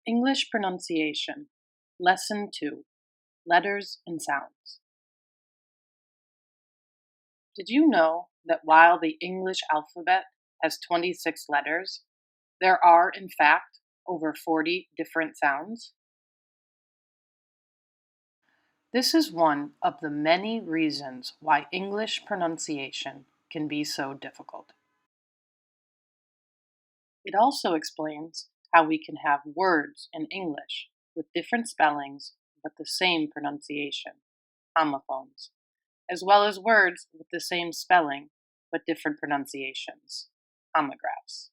English Pronunciation, Lesson 2, Letters and Sounds. Did you know that while the English alphabet has 26 letters, there are, in fact, over 40 different sounds? This is one of the many reasons why English pronunciation can be so difficult. It also explains how we can have words in English with different spellings but the same pronunciation, homophones, as well as words with the same spelling but different pronunciations, homographs.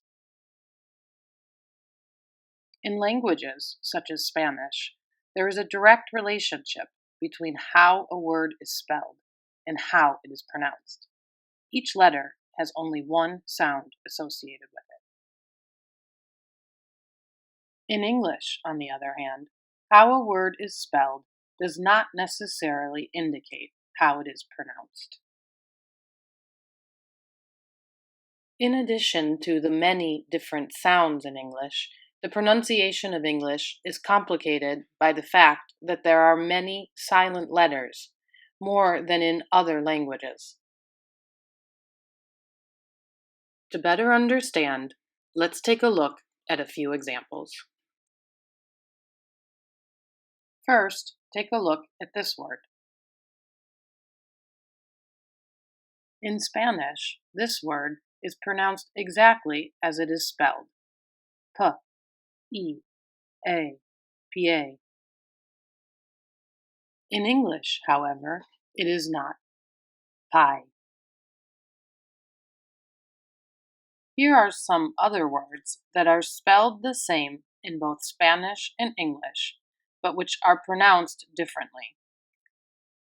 In languages such as Spanish, there is a direct relationship between how a word is spelled and how it is pronounced. Each letter has only one sound associated with it. In English, on the other hand, how a word is spelled does not necessarily indicate how it is pronounced. In addition to the many different sounds in English, the pronunciation of English is complicated by the fact that there are many silent letters, more than in other languages. To better understand, let's take a look at a few examples. First, take a look at this word. In Spanish, this word is pronounced exactly as it is spelled. P, pie. In English, however, it is not pie. Here are some other words that are spelled the same in both Spanish and English, but which are pronounced differently.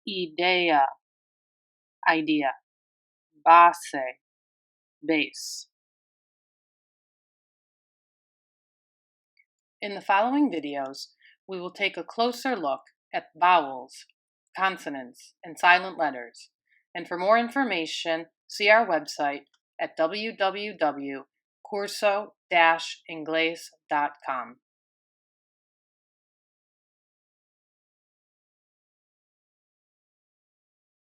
Idea, idea. Base, base. In the following videos, we will take a closer look at vowels, consonants, and silent letters. And for more information, see our website at www.curso-ingles.com.